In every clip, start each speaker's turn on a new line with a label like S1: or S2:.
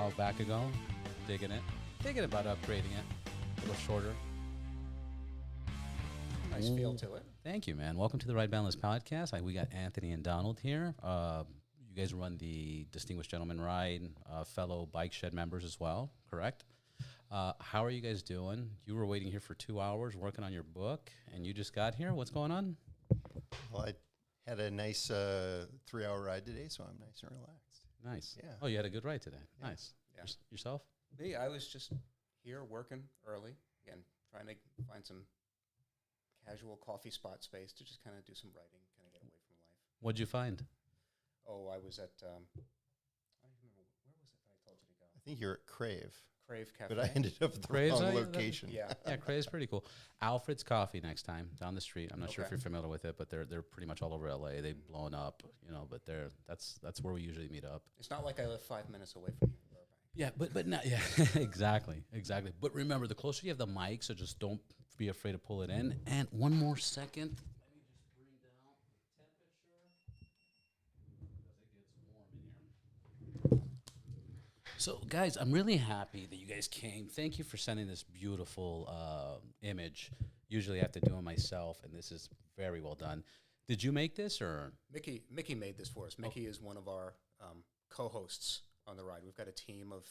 S1: while back ago. Digging it. Thinking about upgrading it. A little shorter.
S2: Nice feel to it.
S1: Thank you, man. Welcome to the Ride Boundless podcast. We got Anthony and Donald here. You guys run the Distinguished Gentleman Ride, fellow Bike Shed members as well, correct? How are you guys doing? You were waiting here for 2 hours working on your book, and you just got here. What's going on?
S3: Well, I had a nice 3-hour ride today, so I'm nice and relaxed.
S1: Nice.
S3: Yeah.
S1: Oh, you had a good ride today.
S3: Yeah.
S1: Nice.
S2: Yeah.
S1: Yourself?
S2: Me, I was just here working early, again, trying to find some casual coffee spot space to just kind of do some writing, kind of get away from life.
S1: What'd you find?
S2: Oh, I was at, I don't remember, where was it that I told you to go?
S3: I think you're at Crave,
S2: Crave Cafe.
S3: but I ended up at the
S1: Crave's,
S3: wrong
S1: that-
S3: location.
S2: Yeah.
S1: Yeah, Cray's pretty cool. Alfred's Coffee next time down the street. I'm not sure if
S2: Okay.
S1: you're familiar with it, but they're pretty much all over LA. They've blown up, but that's where we usually meet up.
S2: It's not like I live 5 minutes away from here in Burbank.
S1: Yeah, but not yeah, exactly. But remember, the closer you have the mic, so just don't be afraid to pull it in. And one more second. Let me just bring down the temperature because it gets warm in here. So, guys, I'm really happy that you guys came. Thank you for sending this beautiful image. Usually, I have to do it myself, and this is very well done. Did you make this, or
S2: Mickey made this for us. Mickey is one of our co-hosts on the ride. We've got a team of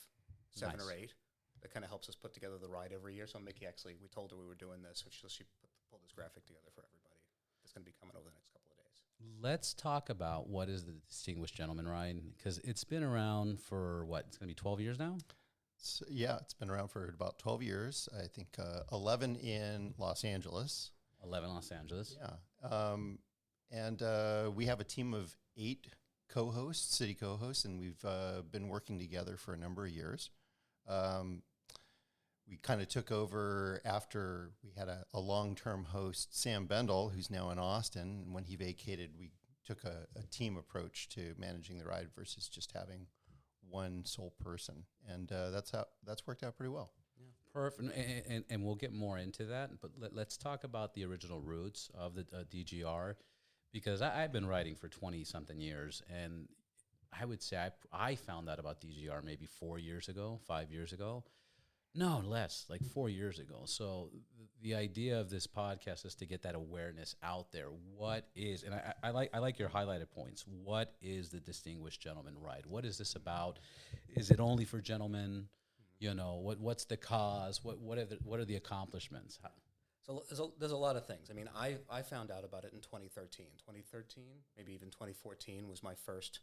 S2: 7
S1: Nice.
S2: or 8 that kind of helps us put together the ride every year. So Mickey actually, we told her we were doing this, so she pulled this graphic together for everybody. That's going to be coming over the next couple of days.
S1: let's talk about what is the Distinguished Gentleman Ride? Because it's been around for what? It's going to be 12 years now?
S3: So, yeah, it's been around for about 12 years. I think 11 in Los Angeles.
S1: 11 Los Angeles.
S3: Yeah. And we have a team of 8 co-hosts, city co-hosts, and we've been working together for a number of years. We kind of took over after we had a long-term host, Sam Bendel, who's now in Austin. And when he vacated, we took a team approach to managing the ride versus just having one sole person. And that's worked out pretty well.
S1: Perfect. And we'll get more into that. But let's talk about the original roots of the DGR, because I've been writing for 20-something years. And I would say I found out about DGR maybe 4 years ago, 5 years ago. No, less, like 4 years ago. So the idea of this podcast is to get that awareness out there. What is, and I like your highlighted points. What is the Distinguished Gentleman Ride? What is this about? Is it only for gentlemen? What's the cause? What are the accomplishments?
S2: So there's a lot of things. I mean, I found out about it in 2013. 2013, maybe even 2014 was my first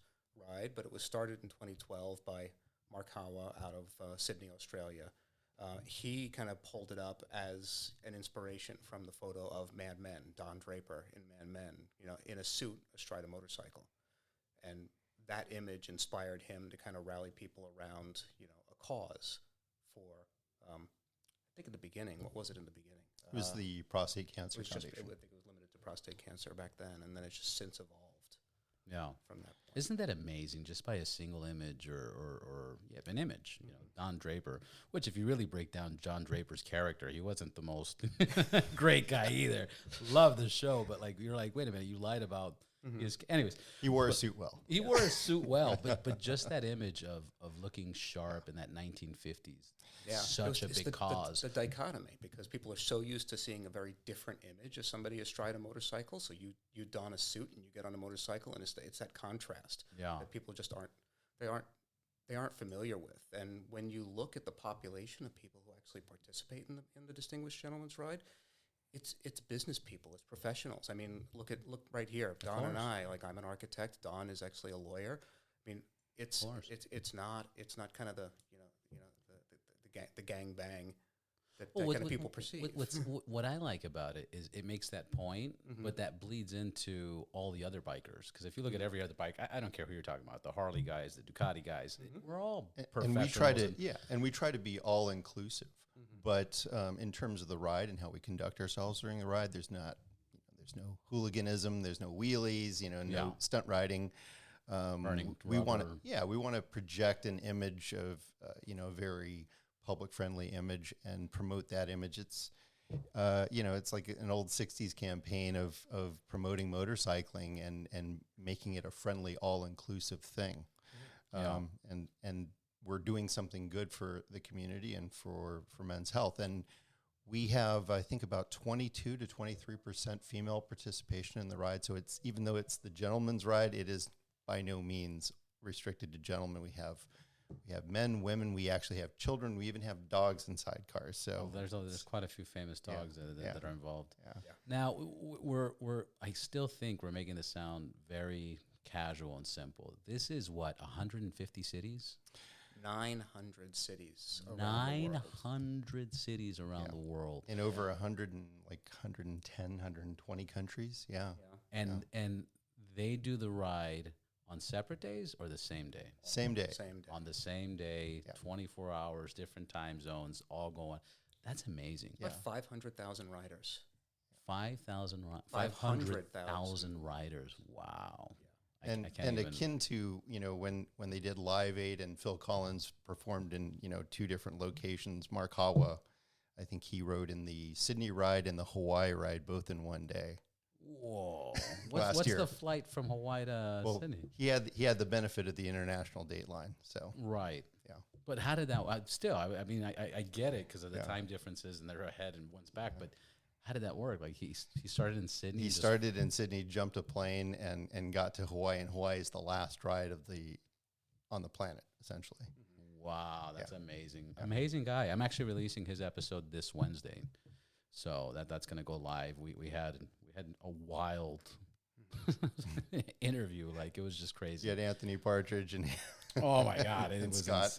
S2: ride, but it was started in 2012 by Mark Hawa out of Sydney, Australia. He kind of pulled it up as an inspiration from the photo of Mad Men, Don Draper in Mad Men, in a suit astride a motorcycle. And that image inspired him to kind of rally people around, a cause for, I think in the beginning, what was it in the beginning?
S3: It was the Prostate Cancer
S2: I think
S3: Foundation.
S2: it was limited to prostate cancer back then, and then it's just since evolved
S1: Yeah.
S2: from that point.
S1: Isn't that amazing? Just by a single image or an image, Don Draper, which if you really break down John Draper's character, he wasn't the most great guy either. Love the show, but you're like, wait a minute, you lied about his, anyways.
S3: He wore a suit well.
S1: He wore a suit well, but just that image of looking sharp in that 1950s, such a
S2: It's
S1: big cause.
S2: The dichotomy, because people are so used to seeing a very different image of somebody astride a motorcycle. So you don a suit and you get on a motorcycle, and it's that contrast that people just aren't familiar with. And when you look at the population of people who actually participate in the Distinguished Gentleman's Ride, it's business people, it's professionals. I mean, look right here, Don and I. I'm an architect. Don is actually a lawyer. I mean, it's not kind of the gang bang that kind of people perceive.
S1: What I like about it is it makes that point, but that bleeds into all the other bikers. Because if you look at every other bike, I don't care who you're talking about, the Harley guys, the Ducati guys, we're all professionals.
S3: And we try to be all inclusive. But in terms of the ride and how we conduct ourselves during the ride, there's no hooliganism, there's no wheelies, no stunt riding. We want to project an image of a very public-friendly image and promote that image. It's it's like an old 60s campaign of promoting motorcycling and making it a friendly, all-inclusive thing. And we're doing something good for the community and for men's health. And we have, I think, about 22 to 23% female participation in the ride. So it's, even though it's the gentleman's ride, it is by no means restricted to gentlemen. We have men, women. We actually have children. We even have dogs inside cars. So
S1: there's quite a few famous dogs that are involved.
S3: Yeah.
S1: Now I still think we're making this sound very casual and simple. This is what, 150 cities?
S2: 900 cities around the world.
S1: 900 cities around the world.
S3: In over 110, 120 countries. Yeah.
S1: And they do the ride on separate days or the same day?
S3: Same day.
S1: On the same day, 24 hours, different time zones, all going. That's amazing.
S2: About 500,000 riders.
S1: 500,000 riders. Wow.
S3: Yeah. And akin to, when they did Live Aid and Phil Collins performed in, 2 different locations, Mark Hawa, I think he rode in the Sydney ride and the Hawaii ride both in one day.
S1: Whoa! What's the flight from Hawaii to Sydney?
S3: He had the benefit of the international date line. So
S1: right,
S3: yeah.
S1: But how did that? I mean, I get it because of the time differences and they're ahead and one's back. But how did that work? Like he started in Sydney.
S3: He started in Sydney, jumped a plane, and got to Hawaii. And Hawaii is the last ride on the planet, essentially.
S1: Wow, that's amazing! Amazing guy. I'm actually releasing his episode this Wednesday, so that's going to go live. We had a wild interview. Like, it was just crazy.
S3: You had Anthony Partridge and
S1: oh my God, it was
S3: Scott.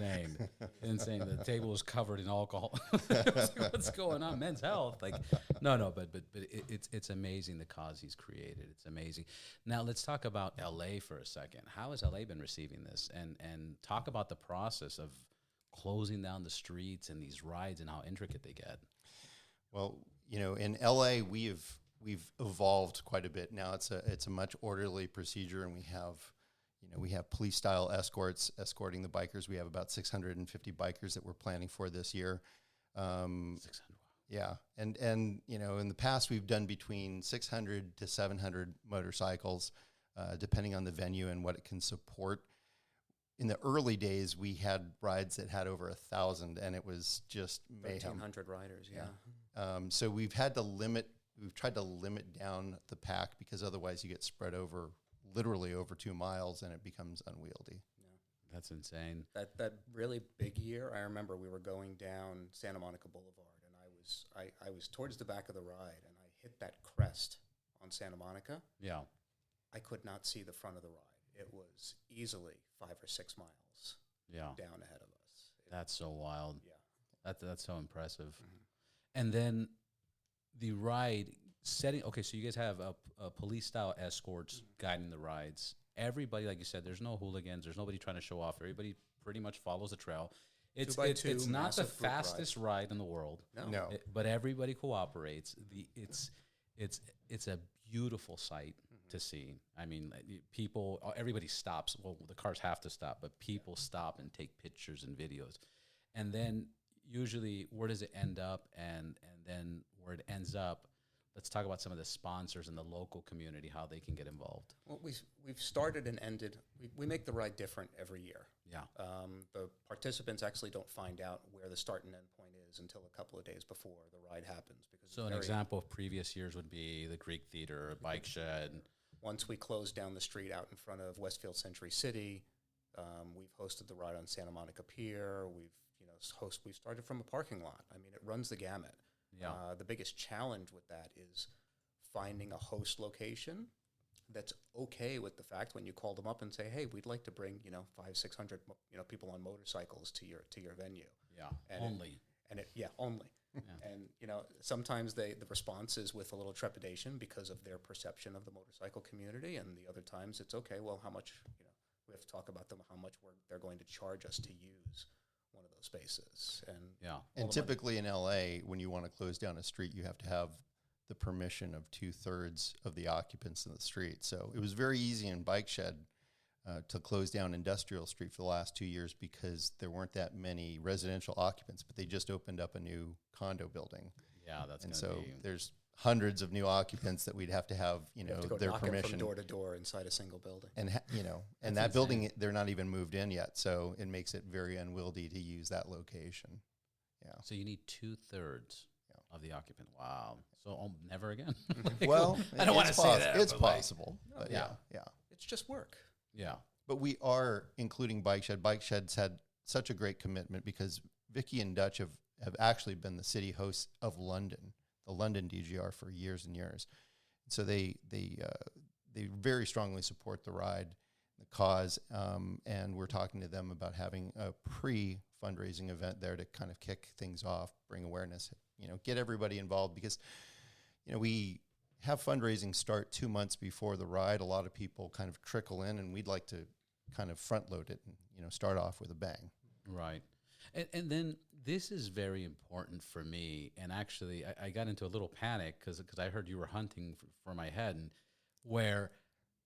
S1: insane. The table was covered in alcohol. What's going on? Men's health. Like, no, but it's amazing the cause he's created. It's amazing. Now let's talk about LA for a second. How has LA been receiving this? And talk about the process of closing down the streets and these rides and how intricate they get.
S3: Well, in LA we've evolved quite a bit. Now it's a much orderly procedure, and we have police style escorts escorting the bikers. We have about 650 bikers that we're planning for this year.
S1: 600.
S3: Yeah, and in the past we've done between 600 to 700 motorcycles, depending on the venue and what it can support. In the early days, we had rides that had over 1,000, and it was just mayhem.
S2: 1,300 riders. Yeah.
S3: So we've tried to limit down the pack, because otherwise you get spread over literally over 2 miles and it becomes unwieldy.
S2: Yeah.
S1: That's insane.
S2: That really big year, I remember we were going down Santa Monica Boulevard, and I was towards the back of the ride, and I hit that crest on Santa Monica.
S1: Yeah.
S2: I could not see the front of the ride. It was easily 5 or 6 miles down ahead of us.
S1: That's so wild.
S2: Yeah.
S1: That's so impressive. Mm-hmm. And then the ride setting. Okay, so you guys have a police style escorts guiding the rides. Everybody, like you said, there's no hooligans. There's nobody trying to show off. Everybody pretty much follows the trail. It's not the fastest ride in the world.
S3: No.
S1: But everybody cooperates. It's a beautiful sight to see. I mean, everybody stops. Well, the cars have to stop, but people stop and take pictures and videos. And then usually, where does it end up? And then where it ends up, let's talk about some of the sponsors in the local community, how they can get involved.
S2: Well, we've started and ended. We make the ride different every year.
S1: Yeah.
S2: The participants actually don't find out where the start and end point is until a couple of days before the ride happens.
S1: So an example of previous years would be the Greek Theater, Bike Shed.
S2: Once we closed down the street out in front of Westfield Century City, we've hosted the ride on Santa Monica Pier. We've started from a parking lot. I mean, it runs the gamut.
S1: Yeah.
S2: The biggest challenge with that is finding a host location that's okay with the fact when you call them up and say, hey, we'd like to bring 500, 600 people on motorcycles to your venue.
S1: Yeah.
S2: And
S1: only.
S2: Only.
S1: Yeah.
S2: And sometimes the response is with a little trepidation because of their perception of the motorcycle community, and the other times it's okay. Well, how much we have to talk about them, how much they're going to charge us to use one of those spaces. And
S3: typically in LA, when you want to close down a street, you have to have the permission of 2/3 of the occupants in the street. So it was very easy in Bike Shed to close down Industrial Street for the last 2 years because there weren't that many residential occupants, but they just opened up a new condo building.
S1: Yeah, that's
S3: and
S1: gonna
S3: so
S1: be
S3: there's hundreds of new occupants that we'd have to have,
S2: You have to go
S3: their
S2: knocking
S3: permission.
S2: from door to door inside a single building.
S3: And, and that building, they're not even moved in yet. So it makes it very unwieldy to use that location. Yeah.
S1: So you need 2/3 of the occupant. Wow. So never again.
S3: Well,
S1: I don't want to say that.
S3: It's
S1: but like,
S3: possible. But
S1: yeah.
S3: yeah.
S2: It's just work.
S1: yeah.
S3: But we are including Bike Shed. Bike Shed's had such a great commitment because Vicky and Dutch have actually been the city hosts of London, the London DGR, for years and years. So they very strongly support the ride, the cause, and we're talking to them about having a pre-fundraising event there to kind of kick things off, bring awareness, get everybody involved because, we have fundraising start 2 months before the ride. A lot of people kind of trickle in, and we'd like to kind of front load it and, start off with a bang.
S1: Right. And then this is very important for me. And actually, I got into a little panic because I heard you were hunting for my head, and where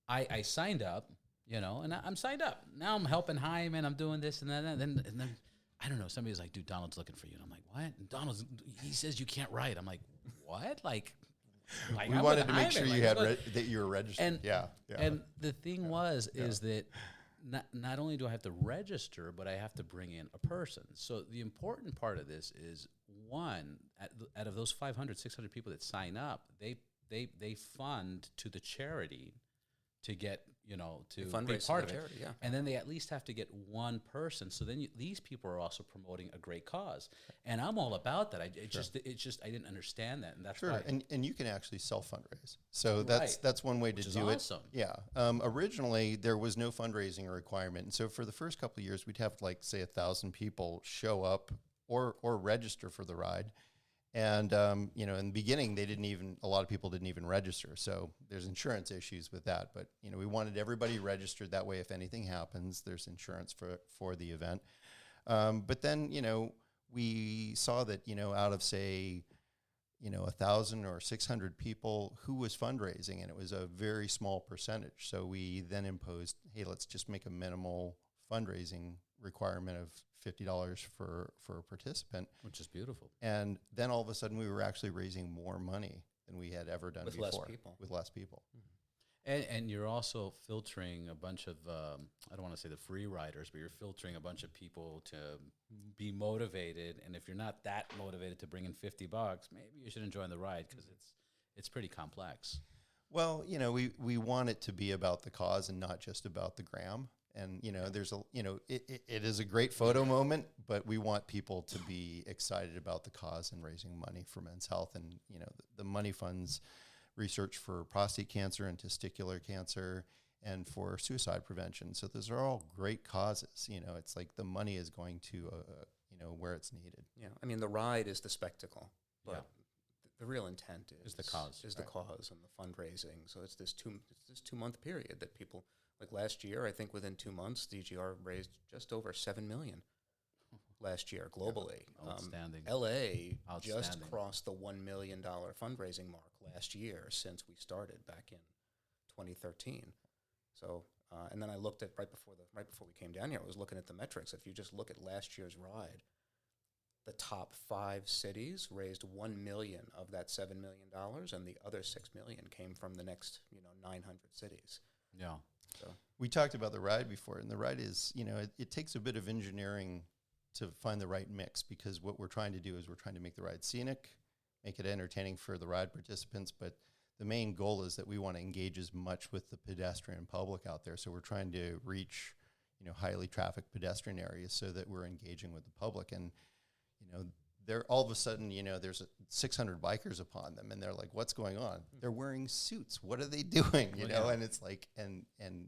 S1: I signed up, and I'm signed up. Now I'm helping Hyman. I'm doing this and that. And then I don't know. Somebody's like, dude, Donald's looking for you. And I'm like, what? And he says you can't write. I'm like, what? Like
S3: we wanted to make sure you had that you were registered.
S1: And,
S3: yeah.
S1: And the thing is that not only do I have to register, but I have to bring in a person. So the important part of this is, one, out of those 500, 600 people that sign up, they fund to the charity to get, to be part of it.
S2: Charity, yeah.
S1: And then they at least have to get one person. So then these people are also promoting a great cause. And I'm all about that. I didn't understand that. And that's
S3: sure.
S1: why.
S3: And you can actually self-fundraise. So that's one way to do it.
S1: Awesome.
S3: Yeah. Originally, there was no fundraising requirement. And so for the first couple of years, we'd have say 1,000 people show up or register for the ride. And, in the beginning, a lot of people didn't even register. So there's insurance issues with that. But, we wanted everybody registered. That way, if anything happens, there's insurance for the event. But then, we saw that, out of, say, 1,000 or 600 people, who was fundraising, and it was a very small percentage. So we then imposed, hey, let's just make a minimal fundraising requirement of $50 for a participant,
S1: Which is beautiful.
S3: and then all of a sudden we were actually raising more money than we had ever done
S2: With
S3: before.
S2: less people.
S1: And you're also filtering a bunch of, I don't want to say the free riders, but you're filtering a bunch of people to be motivated. And if you're not that motivated to bring in $50, maybe you shouldn't join the ride because it's pretty complex.
S3: Well, we want it to be about the cause and not just about the gram. And, there's it is a great photo moment, but we want people to be excited about the cause and raising money for men's health. And, the money funds research for prostate cancer and testicular cancer and for suicide prevention. So those are all great causes. It's like the money is going to, where it's needed.
S2: Yeah. I mean, the ride is the spectacle, but
S1: Yeah.
S2: the real intent
S1: Is the cause,
S2: Is the cause and the fundraising. So it's this 2-month period that people, like last year, I think within 2 months, DGR raised just over $7 million last year globally.
S1: Outstanding.
S2: LA just
S1: Outstanding.
S2: crossed the $1 million fundraising mark last year since we started back in 2013. So, and then I looked at right before we came down here, I was looking at the metrics. If you just look at last year's ride, the top 5 cities raised $1 million of that $7 million, and the other $6 million came from the next 900 cities.
S1: Yeah.
S2: So
S3: We talked about the ride before, and the ride is, it takes a bit of engineering to find the right mix, because what we're trying to do is we're trying to make the ride scenic, make it entertaining for the ride participants, but the main goal is that we want to engage as much with the pedestrian public out there. So we're trying to reach, highly trafficked pedestrian areas so that we're engaging with the public. And, they're all of a sudden, there's 600 bikers upon them, and they're like, what's going on? They're wearing suits. What are they doing? And it's like, and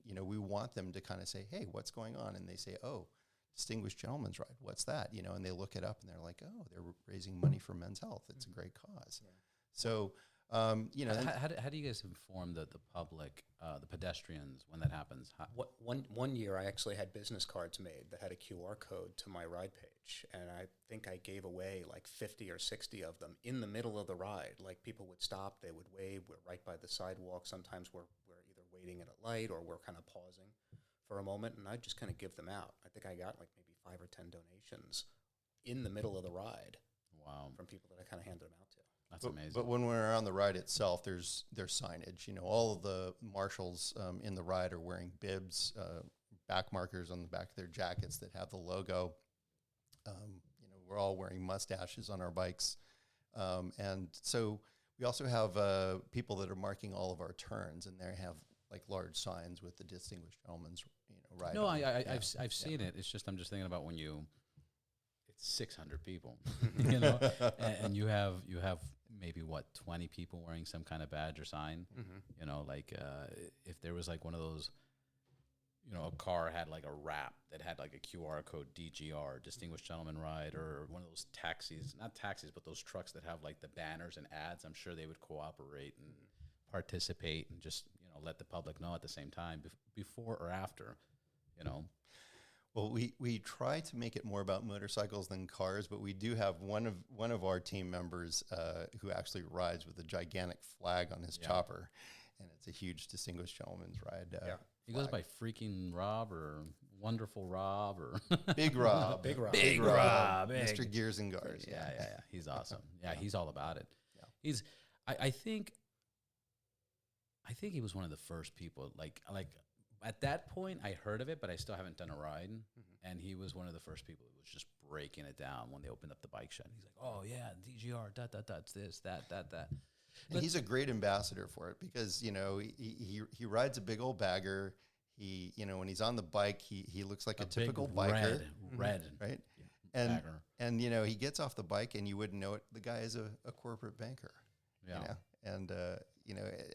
S3: we want them to kind of say, hey, what's going on? And they say, oh, Distinguished Gentleman's Ride. What's that? And they look it up and they're like, oh, they're raising money for men's health. It's a great cause. Yeah. So,
S1: how do you guys inform the public, the pedestrians, when that happens?
S2: One year I actually had business cards made that had a QR code to my ride page, and I think I gave away like 50 or 60 of them in the middle of the ride. Like, people would stop, they would wave, we're right by the sidewalk. Sometimes we're either waiting at a light or we're kind of pausing for a moment, and I'd just kind of give them out. I think I got like maybe 5 or 10 donations in the middle of the ride.
S1: Wow.
S2: from people that I kind of handed them out to.
S1: That's amazing.
S3: But when we're on the ride itself, there's signage. All of the marshals in the ride are wearing bibs, back markers on the back of their jackets that have the logo. We're all wearing mustaches on our bikes, and so we also have people that are marking all of our turns, and they have like large signs with the distinguished gentleman's ride.
S1: No,
S3: on it.
S1: I've seen it. It's just I'm just thinking about when it's 600 people, and you have maybe 20 people wearing some kind of badge or sign. If there was like one of those, a car had like a wrap that had like a QR code, DGR, Distinguished Gentleman Ride, or one of those not taxis, but those trucks that have like the banners and ads. I'm sure they would cooperate and participate and just let the public know at the same time, before or after.
S3: Well, we try to make it more about motorcycles than cars, but we do have one of our team members who actually rides with a gigantic flag on his chopper, and it's a huge Distinguished Gentleman's Ride.
S1: He goes by freaking Rob or Wonderful Rob or
S3: Big Rob,
S2: Big Rob,
S1: Big Rob,
S3: Mr. Gears and Gars.
S1: Yeah. He's awesome. Yeah, he's all about it.
S3: Yeah.
S1: He's, I think he was one of the first people. Like at that point, I heard of it, but I still haven't done a ride. Mm-hmm. And he was one of the first people who was just breaking it down when they opened up the bike shed. He's like, "Oh yeah, DGR, it's this, that."
S3: And he's a great ambassador for it because he rides a big old bagger. He when he's on the bike, he looks like a typical biker,
S1: red,
S3: right?
S1: Yeah,
S3: and he gets off the bike and you wouldn't know it. The guy is a corporate banker.
S1: Yeah,
S3: and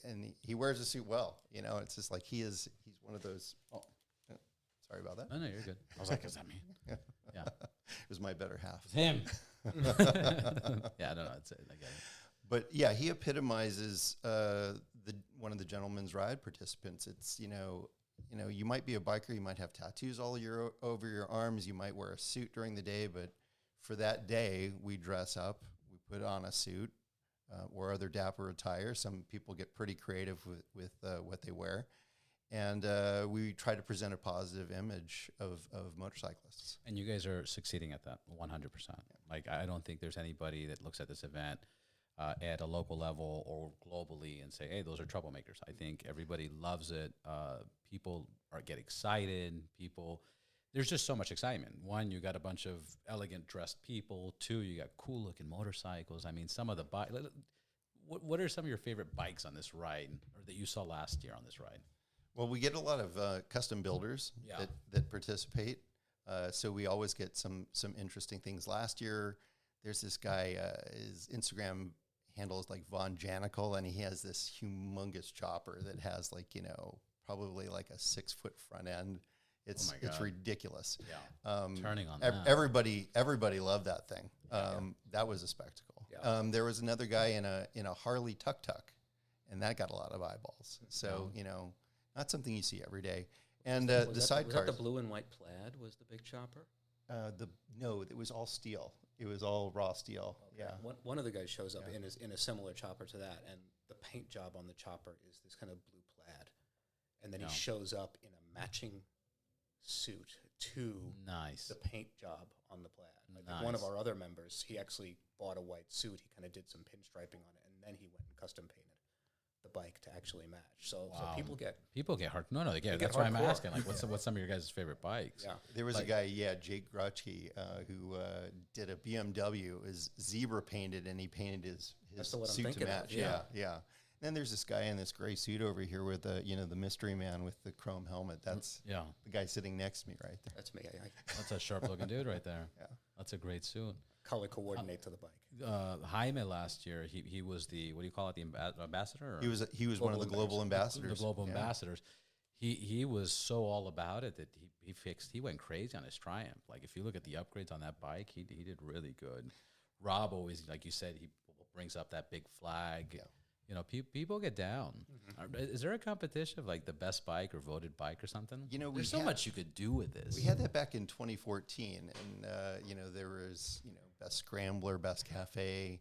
S3: and he wears a suit well. It's just like he's one of those. Oh, sorry about that.
S1: No, you're good. I was like, "Is that me?" Yeah,
S3: it was my better half.
S1: It's him. Yeah, I don't know. It's it. I get it.
S3: But yeah, he epitomizes one of the gentleman's ride participants. It's you might be a biker, you might have tattoos all over your arms, you might wear a suit during the day, but for that day, we dress up, we put on a suit or other dapper attire. Some people get pretty creative with what they wear, and we try to present a positive image of motorcyclists.
S1: And you guys are succeeding at that 100%. Like, I don't think there's anybody that looks at this event at a local level or globally and say, "Hey, those are troublemakers." I think everybody loves it. People get excited. There's just so much excitement. One, you got a bunch of elegant dressed people. Two, you got cool looking motorcycles. I mean, some of the what are some of your favorite bikes on this ride, or that you saw last year on this ride?
S3: Well, we get a lot of custom builders that participate. So we always get some interesting things. Last year, there's this guy, his Instagram handle is like Von Janical, and he has this humongous chopper that has probably like a 6-foot front end. It's ridiculous.
S1: Yeah, turning on that.
S3: Everybody loved that thing. That was a spectacle.
S2: Yeah.
S3: There was another guy in a Harley tuk-tuk, and that got a lot of eyeballs. So not something you see every day. And the sidecars.
S2: Was that the blue and white plaid? Was the big chopper?
S3: No, it was all steel. It was all raw steel. Okay. Yeah.
S2: One of the guys shows up in a similar chopper to that, and the paint job on the chopper is this kind of blue plaid, and then he shows up in a matching suit to the paint job on the plaid. Like one of our other members, he actually bought a white suit. He kind of did some pinstriping on it, and then he went and custom painted the bike to actually match. So people get
S1: hard. No, they get. That's why I'm asking. Like, what's some of your guys' favorite bikes?
S3: Yeah, there was a guy, Jake Grutschke, who did a BMW. It was zebra painted, and he painted his suit to match. Yeah. And then there's this guy in this gray suit over here with the mystery man with the chrome helmet. That's the guy sitting next to me right there.
S2: That's me.
S1: That's a sharp looking dude right there.
S3: Yeah,
S1: that's a great suit.
S2: Color coordinate to the bike.
S1: Jaime last year, he was the, what do you call it, the ambassador? Or?
S3: He was one of the global ambassadors.
S1: The global ambassadors. He was so all about it that he went crazy on his Triumph. Like, if you look at the upgrades on that bike, he did really good. Rob always, like you said, he brings up that big flag. Yeah. People get down. Mm-hmm. Is there a competition of like the best bike or voted bike or something? There's so much you could do with this.
S3: We had that back in 2014, and there was best scrambler, best cafe.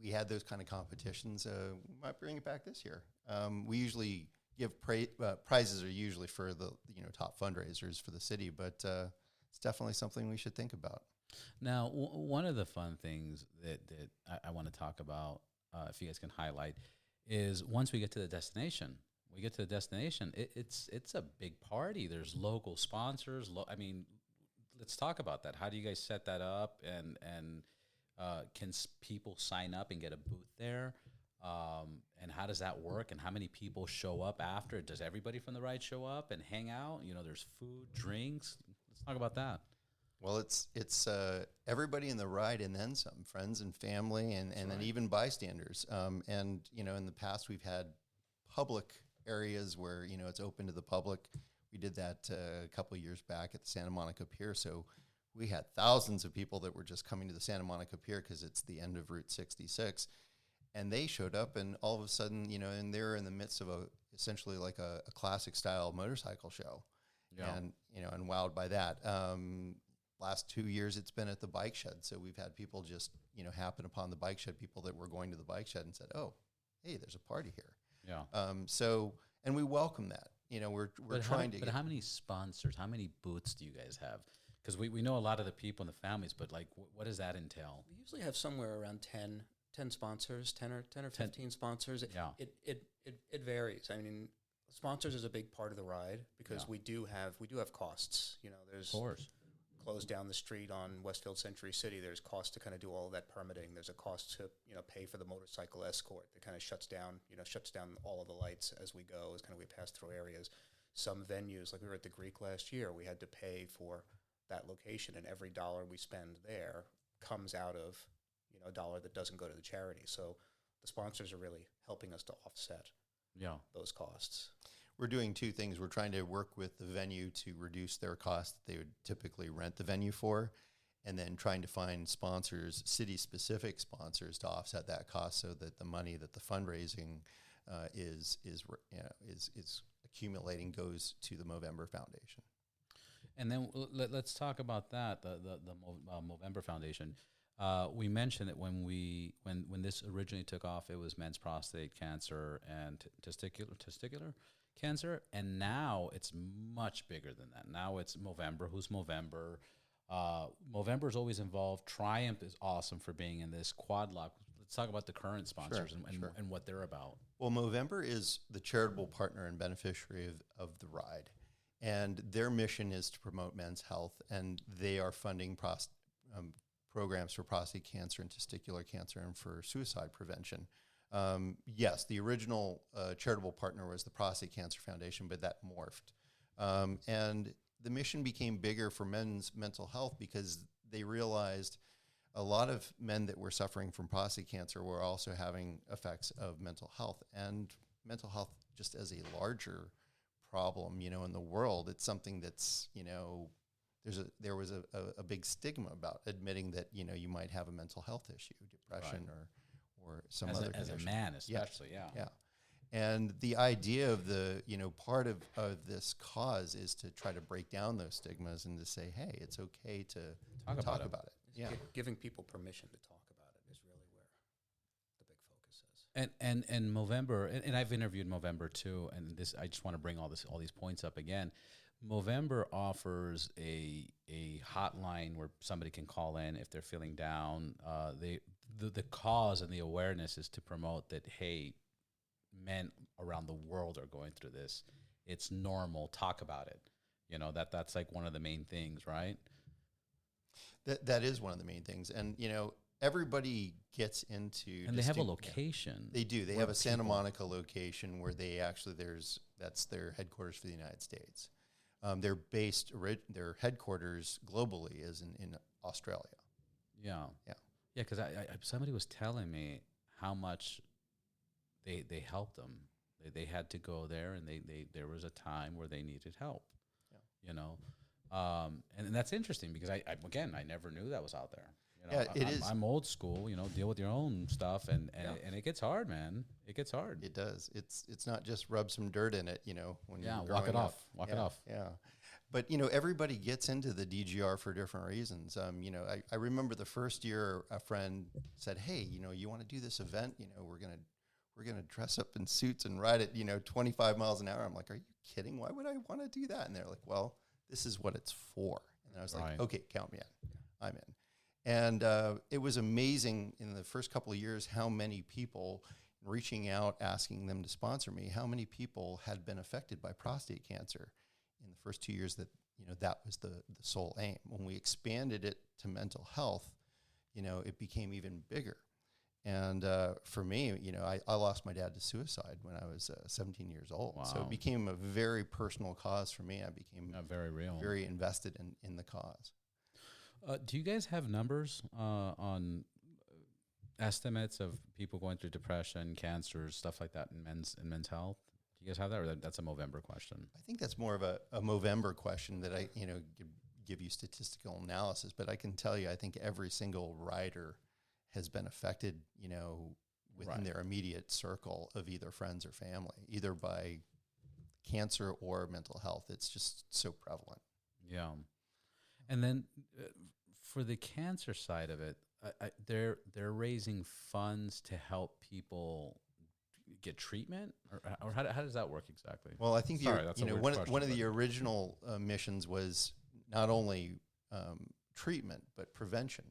S3: We had those kind of competitions. We might bring it back this year. We usually give prizes are usually for the top fundraisers for the city, but it's definitely something we should think about.
S1: Now, one of the fun things that I want to talk about, if you guys can highlight, is once we get to the destination. We get to the destination. It's a big party. There's local sponsors. I mean, let's talk about that. How do you guys set that up? And can people sign up and get a booth there? And how does that work? And how many people show up after? Does everybody from the ride show up and hang out? You know, there's food, drinks. Let's talk about that.
S3: Well, it's everybody in the ride and then some, friends and family, and then even bystanders. And, you know, in the past we've had public areas where, you know, it's open to the public. We did that a couple of years back at the Santa Monica Pier. So we had thousands of people that were just coming to the Santa Monica Pier because it's the end of Route 66. And they showed up, and all of a sudden, you know, and they're in the midst of essentially like a classic style motorcycle show. Yeah. And, you know, and wowed by that. Last 2 years, it's been at the bike shed. So we've had people just, you know, happen upon the bike shed, people that were going to the bike shed and said, oh, hey, there's a party here.
S1: Yeah.
S3: So, and we welcome that. You know, we're trying to.
S1: But how many sponsors? How many booths do you guys have? Because we know a lot of the people and the families, but like, what does that entail?
S2: We usually have somewhere around 10 sponsors, 10 or 15 sponsors.
S1: Yeah.
S2: It varies. I mean, sponsors is a big part of the ride because we do have costs. You know, there's
S1: of course.
S2: Closed down the street on Westfield Century City. There's cost to kind of do all of that permitting. There's a cost to, you know, pay for the motorcycle escort that kind of shuts down all of the lights as we go, as kind of we pass through areas. Some venues, like we were at the Greek last year, we had to pay for that location, and every dollar we spend there comes out of, you know, a dollar that doesn't go to the charity. So the sponsors are really helping us to offset those costs.
S3: We're doing two things. We're trying to work with the venue to reduce their cost that they would typically rent the venue for, and then trying to find sponsors, city-specific sponsors, to offset that cost so that the money that the fundraising is accumulating goes to the Movember Foundation.
S1: And then let's talk about that, the Movember Foundation. We mentioned that when this originally took off, it was men's prostate cancer and testicular cancer, and now it's much bigger than that. Now it's Movember. Who's Movember? Movember is always involved. Triumph is awesome for being in this. Quad Lock. Let's talk about the current sponsors and what they're about.
S3: Well, Movember is the charitable partner and beneficiary of the ride, and their mission is to promote men's health, and they are funding programs for prostate cancer and testicular cancer and for suicide prevention. Yes, the original charitable partner was the Prostate Cancer Foundation, but that morphed. And the mission became bigger for men's mental health because they realized a lot of men that were suffering from prostate cancer were also having effects of mental health, and mental health just as a larger problem, you know, in the world. It's something that's, you know, there was a big stigma about admitting that, you know, you might have a mental health issue, depression or some other condition.
S1: As a man, especially,
S3: yeah. And the idea of the, you know, part of this cause is to try to break down those stigmas and to say, hey, it's okay to talk about it. Yeah.
S2: Giving people permission to talk about it is really where the big focus is.
S1: And Movember, and I've interviewed Movember too, and this, I just want to bring all these points up again. Movember offers a hotline where somebody can call in if they're feeling down. The cause and the awareness is to promote that, hey, men around the world are going through this. It's normal. Talk about it. You know, that's like one of the main things, right?
S3: That is one of the main things. And, you know, everybody gets into...
S1: And they have a location.
S3: They do. They have a Santa Monica location where they actually, that's their headquarters for the United States. They're based, their headquarters globally is in Australia.
S1: Yeah. Because somebody was telling me how much they helped them. They had to go there, and there was a time where they needed help. Yeah. You know, and that's interesting because I never knew that was out there. You know,
S3: yeah, it is.
S1: I'm old school. You know, deal with your own stuff, and it gets hard, man. It gets hard.
S3: It does. It's not just rub some dirt in it. You know, when you're
S1: walk it
S3: up.
S1: Walk it off.
S3: Yeah. But, you know, everybody gets into the DGR for different reasons. You know, I remember the first year a friend said, hey, you know, you want to do this event? You know, we're gonna dress up in suits and ride it, you know, 25 miles an hour. I'm like, are you kidding? Why would I want to do that? And they're like, well, this is what it's for. And I was like, okay, count me in. I'm in. And it was amazing in the first couple of years how many people reaching out, asking them to sponsor me, how many people had been affected by prostate cancer in the first 2 years that, that was the sole aim. When we expanded it to mental health, it became even bigger. And for me, I lost my dad to suicide when I was 17 years old.
S1: Wow.
S3: So it became a very personal cause for me. I became
S1: very real,
S3: very invested in the cause.
S1: Do you guys have numbers on estimates of people going through depression, cancer, stuff like that in men's health? Do you guys have that, or that's a Movember question?
S3: I think that's more of a Movember question that I give you statistical analysis, but I can tell you I think every single rider has been affected, within their immediate circle of either friends or family, either by cancer or mental health. It's just so prevalent.
S1: Yeah. And then for the cancer side of it, they're raising funds to help people get treatment, or how does that work exactly?
S3: Well, I think one of the
S1: but
S3: original missions was not only treatment but prevention.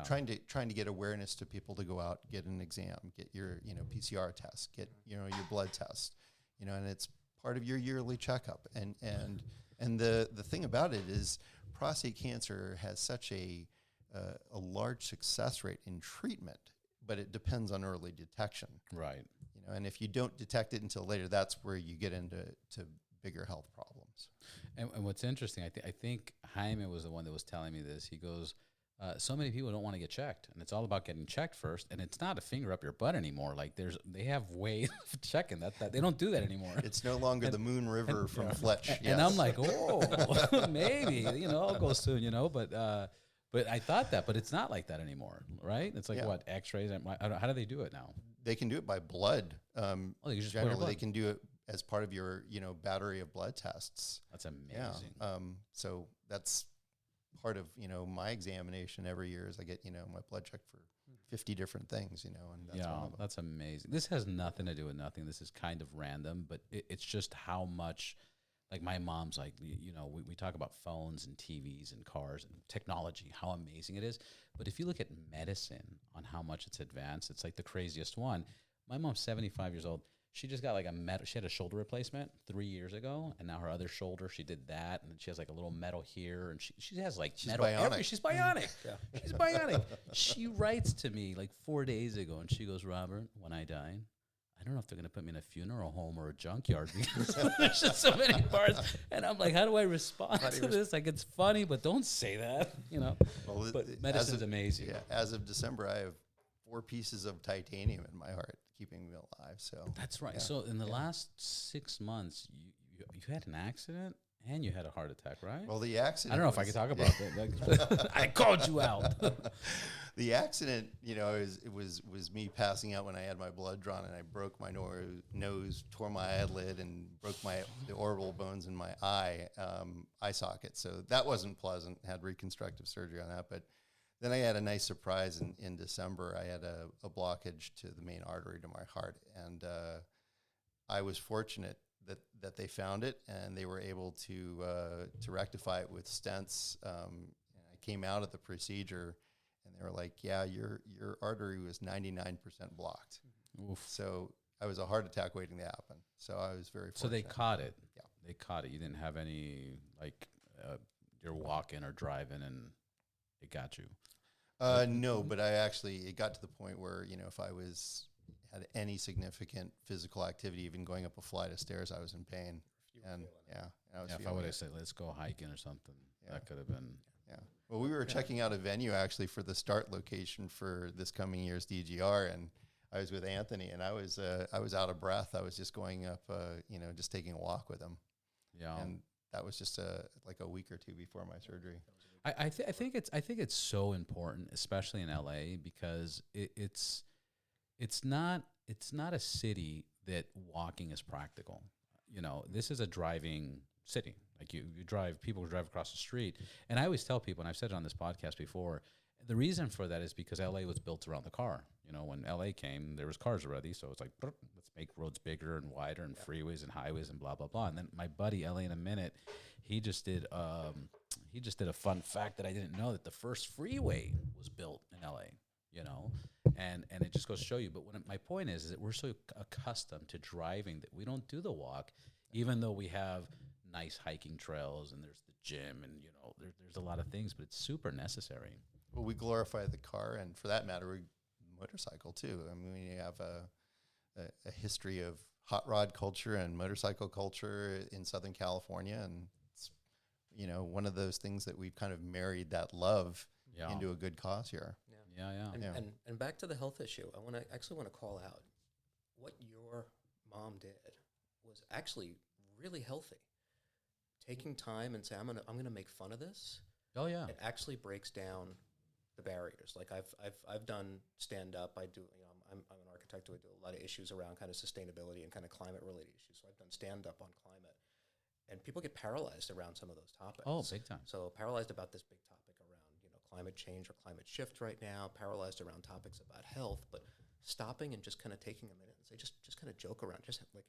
S3: Trying to get awareness to people to go out, get an exam, get your PCR test, get your blood test, and it's part of your yearly checkup. And the thing about it is prostate cancer has such a large success rate in treatment, but it depends on early detection.
S1: Right.
S3: And if you don't detect it until later, that's where you get into bigger health problems.
S1: And what's interesting, I think Jaime was the one that was telling me this. He goes, so many people don't want to get checked, and it's all about getting checked first. And it's not a finger up your butt anymore. Like they have ways of checking that they don't do that anymore.
S3: It's no longer the Moon River from Fletch.
S1: And I'm like, maybe I'll go soon. But I thought that, but it's not like that anymore, right? It's like what, X-rays? How do they do it now?
S3: They can do it by blood.
S1: They just
S3: generally, they can do it as part of your battery of blood tests.
S1: That's amazing.
S3: Yeah. So that's part of my examination every year is I get my blood checked for 50 different things. And that's one of them.
S1: That's amazing. This has nothing to do with nothing. This is kind of random, but it's just how much. Like my mom's like, we talk about phones and TVs and cars and technology, how amazing it is. But if you look at medicine on how much it's advanced, it's like the craziest one. My mom's 75 years old. She just got she had a shoulder replacement 3 years ago, and now her other shoulder, she did that, and she has like a little metal here, and she has like
S3: she's
S1: metal.
S3: Bionic.
S1: She's bionic. Yeah. She's bionic. She writes to me like 4 days ago, and she goes, Robert, when I die, I don't know if they're going to put me in a funeral home or a junkyard because there's just so many parts. And I'm like, how do I respond to this? Like, it's funny, but don't say that,
S3: Well,
S1: but medicine's amazing.
S3: Yeah, as of December, I have 4 pieces of titanium in my heart keeping me alive. So
S1: that's right.
S3: Yeah.
S1: So in the last 6 months, you had an accident and you had a heart attack, right?
S3: Well, the accident.
S1: I don't know if I can talk about that. I called you out.
S3: The accident, it was me passing out when I had my blood drawn, and I broke my nose, tore my eyelid, and broke the orbital bones in my eye socket. So that wasn't pleasant. Had reconstructive surgery on that, but then I had a nice surprise in December. I had a blockage to the main artery to my heart, and I was fortunate that they found it, and they were able to rectify it with stents. And I came out of the procedure, and they were like, "Yeah, your artery was 99% blocked."
S1: Oof.
S3: So I was a heart attack waiting to happen. So I was very fortunate.
S1: So they caught it.
S3: Yeah,
S1: they caught it. You didn't have any you're walking or driving, and it got you.
S3: No, but it got to the point where if I had any significant physical activity, even going up a flight of stairs, I was in pain. And
S1: if I would have said, let's go hiking or something, that could have been.
S3: Yeah. Well, we were checking out a venue actually for the start location for this coming year's DGR, and I was with Anthony, and I was out of breath. I was just going up, just taking a walk with him.
S1: Yeah.
S3: And that was just like a week or two before my surgery.
S1: I think it's so important, especially in LA, because it's not a city that walking is practical. This is a driving city. Like people drive across the street. And I always tell people, and I've said it on this podcast before, The reason for that is because LA was built around the car. You know, when LA came, there was cars already, so it's like, let's make roads bigger and wider and freeways and highways and blah blah blah. And then my buddy LA in a minute, he just did a fun fact that I didn't know, that the first freeway was built in LA. You know, and it just goes to show you. But my point is that we're so accustomed to driving that we don't do the walk, even though we have nice hiking trails and there's the gym and, you know, there's a lot of things, but it's super necessary.
S3: Well, we glorify the car, and for that matter, we motorcycle too. I mean, we have a history of hot rod culture and motorcycle culture in Southern California, and it's, you know, one of those things that we've kind of married that love into a good cause here.
S1: Yeah.
S2: And back to the health issue, I actually want to call out what your mom did was actually really healthy. Taking time and say, I'm gonna make fun of this.
S1: Oh yeah.
S2: It actually breaks down the barriers. Like I've done stand up. I do, you know, I'm an architect, so I do a lot of issues around kind of sustainability and kind of climate related issues. So I've done stand up on climate, and people get paralyzed around some of those topics.
S1: Oh, big time.
S2: So paralyzed about this big topic around, you know, climate change or climate shift right now, paralyzed around topics about health, but stopping and just kind of taking a minute and say, just kind of joke around, just like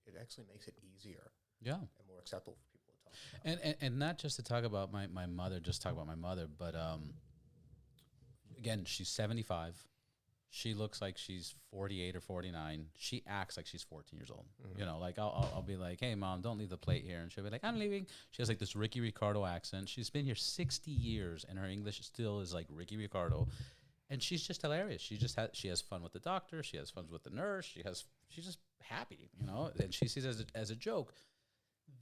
S2: it actually makes it easier.
S1: Yeah.
S2: And more acceptable for people to talk about.
S1: And not just to talk about my mother, just talk about my mother, but again, she's 75. She looks like she's 48 or 49. She acts like she's 14 years old. Mm-hmm. You know, like I'll be like, hey, Mom, don't leave the plate here. And she'll be like, I'm leaving. She has like this Ricky Ricardo accent. She's been here 60 years, and her English still is like Ricky Ricardo. And she's just hilarious. She has fun with the doctor. She has fun with the nurse. She's just happy, you know. And she sees it as a joke.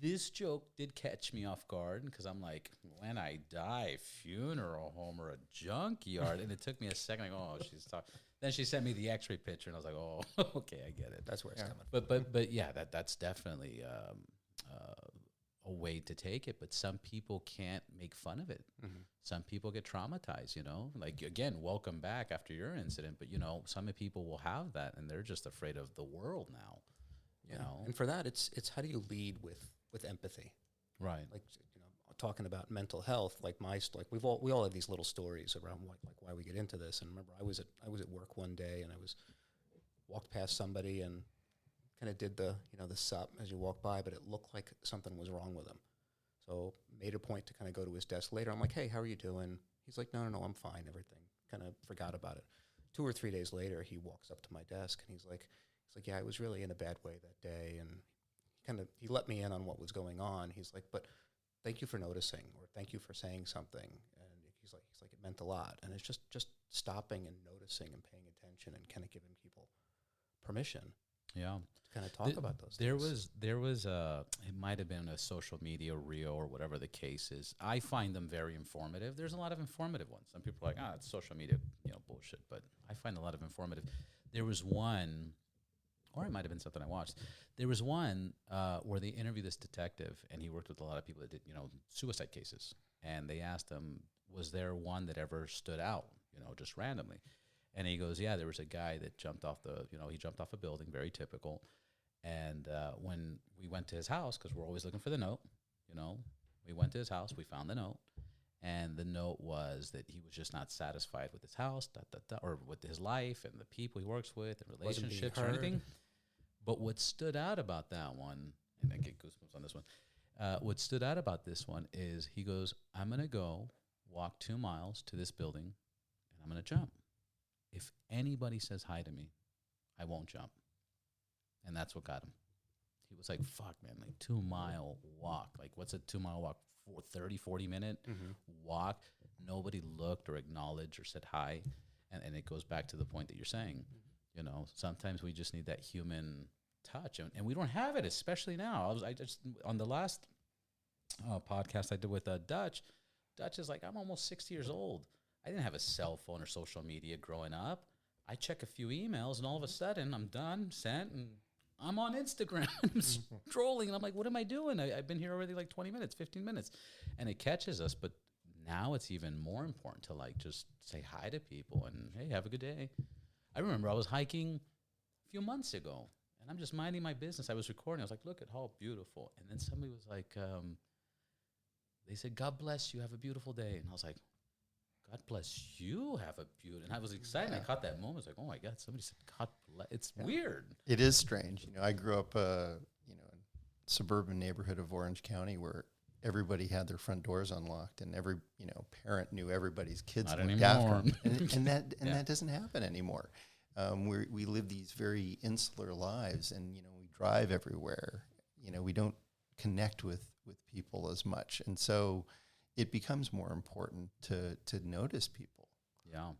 S1: This joke did catch me off guard because I'm like, when I die, funeral home or a junkyard, and it took me a second. Like, oh, she's talking. Then she sent me the X-ray picture, and I was like, oh, okay, I get it.
S2: That's where it's coming.
S1: But yeah, that's definitely a way to take it. But some people can't make fun of it. Mm-hmm. Some people get traumatized. You know, like again, welcome back after your incident. But you know, some people will have that, and they're just afraid of the world now. You know,
S2: and for that, it's how do you lead with empathy,
S1: right?
S2: Like, you know, talking about mental health, like we all have these little stories around why we get into this. And remember, I was at work one day, and I walked past somebody and kind of did the sup as you walk by, but it looked like something was wrong with him. So made a point to kind of go to his desk later. I'm like, hey, how are you doing? He's like, no, I'm fine. Everything. Kind of forgot about it. 2 or 3 days later, he walks up to my desk and he's like, yeah, I was really in a bad way that day, and he let me in on what was going on. He's like, but thank you for noticing, or thank you for saying something. And he's like, it meant a lot. And it's just stopping and noticing and paying attention and kind of giving people permission.
S1: Yeah.
S2: To kind of talk about those
S1: things. There was it might have been a social media reel or whatever the case is. I find them very informative. There's a lot of informative ones. Some people are like, it's social media, bullshit. But I find a lot of informative. There was one, or it might have been something I watched. There was one where they interviewed this detective, and he worked with a lot of people that did, suicide cases. And they asked him, was there one that ever stood out, just randomly? And he goes, yeah, there was a guy that jumped off he jumped off a building, very typical. And when we went to his house, because we're always looking for the note, we went to his house, we found the note. And the note was that he was just not satisfied with his house, or with his life and the people he works with and relationships or anything. But what stood out about that one, and I get goosebumps on this one, what stood out about this one is he goes, I'm going to go walk 2 miles to this building, and I'm going to jump. If anybody says hi to me, I won't jump. And that's what got him. He was like, fuck, man, like 2 mile walk. Like, what's a 2 mile walk? 40 minute walk. Nobody looked or acknowledged or said hi. And it goes back to the point that you're saying. Sometimes we just need that human touch, and we don't have it, especially now. I just on the last podcast I did with Dutch. Dutch is like, I'm almost 60 years old. I didn't have a cell phone or social media growing up. I check a few emails, and all of a sudden, I'm done, sent, and I'm on Instagram. I'm scrolling, and I'm like, what am I doing? I've been here already like 20 minutes, 15 minutes, and it catches us. But now it's even more important to like just say hi to people and, hey, have a good day. I remember I was hiking a few months ago, and I'm just minding my business. I was recording. I was like, look at how beautiful. And then somebody was like, they said, God bless you. Have a beautiful day. And I was like, God bless you, have a beautiful. And I was excited. I caught that moment. I was like, oh my God, somebody said, God bless. It's weird.
S3: It is strange. I grew up, in a suburban neighborhood of Orange County where everybody had their front doors unlocked, and every parent knew everybody's kids
S1: Not
S3: looked
S1: anymore.
S3: after them. And that doesn't happen anymore. We live these very insular lives, and we drive everywhere. We don't connect with people as much, and so it becomes more important to notice people.
S1: Yeah.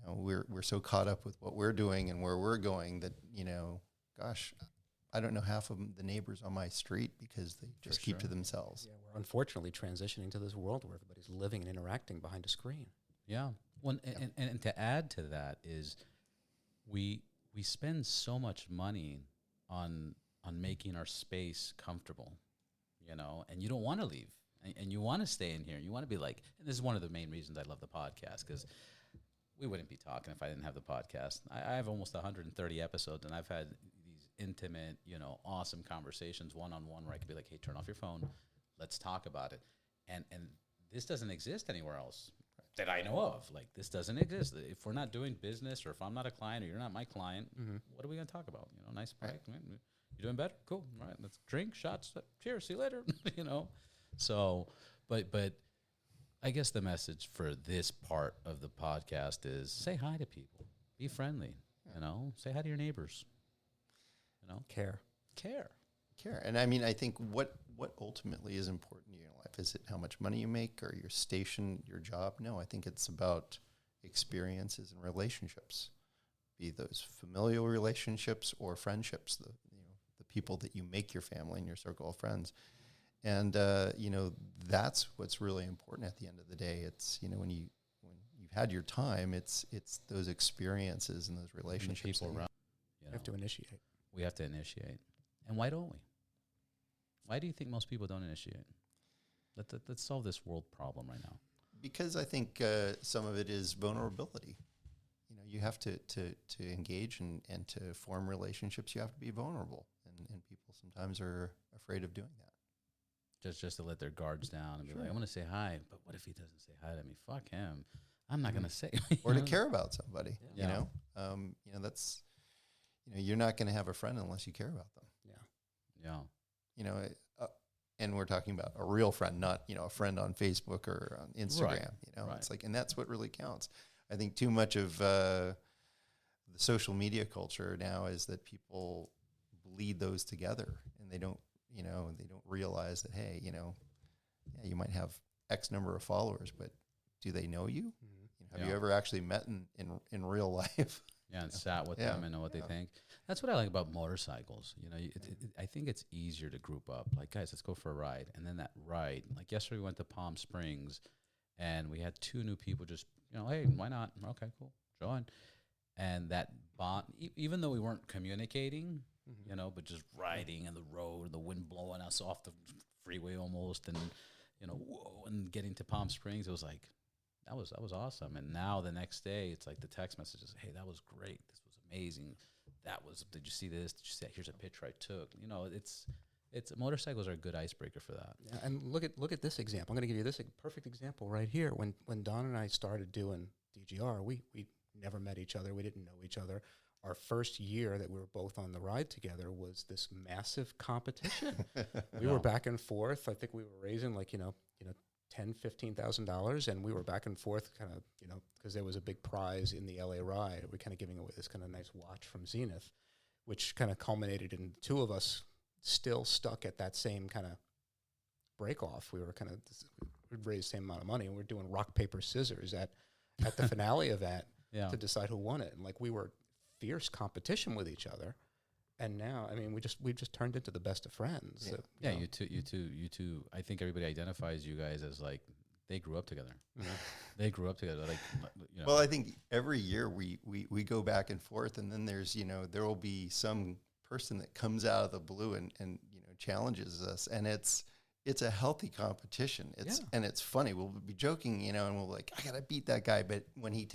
S3: We're so caught up with what we're doing and where we're going that gosh, I don't know half of the neighbors on my street because they just keep to themselves.
S2: Yeah, we're unfortunately transitioning to this world where everybody's living and interacting behind a screen.
S1: Yeah. Well, and to add to that is we spend so much money on making our space comfortable, and you don't want to leave, and you want to stay in here. You want to be like, and this is one of the main reasons I love the podcast, because we wouldn't be talking if I didn't have the podcast. I have almost 130 episodes, and I've had these intimate, awesome conversations one-on-one where I could be like, hey, turn off your phone. Let's talk about it. And this doesn't exist anywhere else that I know of. Like, this doesn't exist. If we're not doing business, or if I'm not a client, or you're not my client, what are we going to talk about? Nice break. Right. You doing better? Cool. All right, let's drink, shots, cheers, see you later. So, but I guess the message for this part of the podcast is say hi to people, be friendly, say hi to your neighbors,
S2: Care.
S3: And I think what ultimately is important in your life, is it how much money you make or your station, your job? No, I think it's about experiences and relationships, be those familial relationships or friendships, the people that you make your family and your circle of friends. And, that's what's really important at the end of the day. It's, when you've had your time, it's those experiences and those relationships.
S1: People around.
S2: You have to initiate.
S1: We have to initiate. And why don't we? Why do you think most people don't initiate? Let's solve this world problem right now.
S3: Because I think some of it is vulnerability. You have to engage and to form relationships. You have to be vulnerable, and people sometimes are afraid of doing that.
S1: Just to let their guards down and be like, I want to say hi, but what if he doesn't say hi to me? Fuck him. I'm not going to say.
S3: Or to care about somebody.
S1: Yeah.
S3: That's you're not going to have a friend unless you care about them.
S1: Yeah.
S3: And we're talking about a real friend, not a friend on Facebook or on Instagram.
S1: Right.
S3: It's like, and that's what really counts. I think too much of the social media culture now is that people bleed those together, and they don't realize that, hey, you might have X number of followers, but do they know you? Mm-hmm. Have you ever actually met in real life?
S1: Yeah, and sat with them and know what they think. That's what I like about motorcycles. I think it's easier to group up. Like, guys, let's go for a ride. And then that ride, like yesterday we went to Palm Springs, and we had 2 new people just, hey, why not? Okay, cool, join. And that bond, even though we weren't communicating, but just riding in the road, the wind blowing us off the freeway almost, and, whoa, and getting to Palm Springs, it was like, that was awesome. And now the next day, it's like the text messages, hey, that was great. This was amazing. Did you see this? Did you see that? Here's a picture I took. It's motorcycles are a good icebreaker for that.
S2: Yeah, and look at this example. I'm going to give you this perfect example right here. When Don and I started doing DGR, we never met each other. We didn't know each other. Our first year that we were both on the ride together was this massive competition. We were back and forth. I think we were raising $10,000-$15,000, and we were back and forth kind of, because there was a big prize in the LA ride. We're kind of giving away this kind of nice watch from Zenith, which kind of culminated in 2 of us still stuck at that same kind of break off. We were kind of, we'd raised the same amount of money, and we're doing rock, paper, scissors at the finale event to decide who won it. And like, we were fierce competition with each other. And now, I mean, we've just turned into the best of friends.
S1: Yeah, you two. I think everybody identifies you guys as like, they grew up together. Mm-hmm. They grew up together. Like,
S3: Well, I think every year we go back and forth, and then there's, there will be some person that comes out of the blue and challenges us, and it's a healthy competition. And it's funny. We'll be joking, and we'll like, I gotta beat that guy, but when he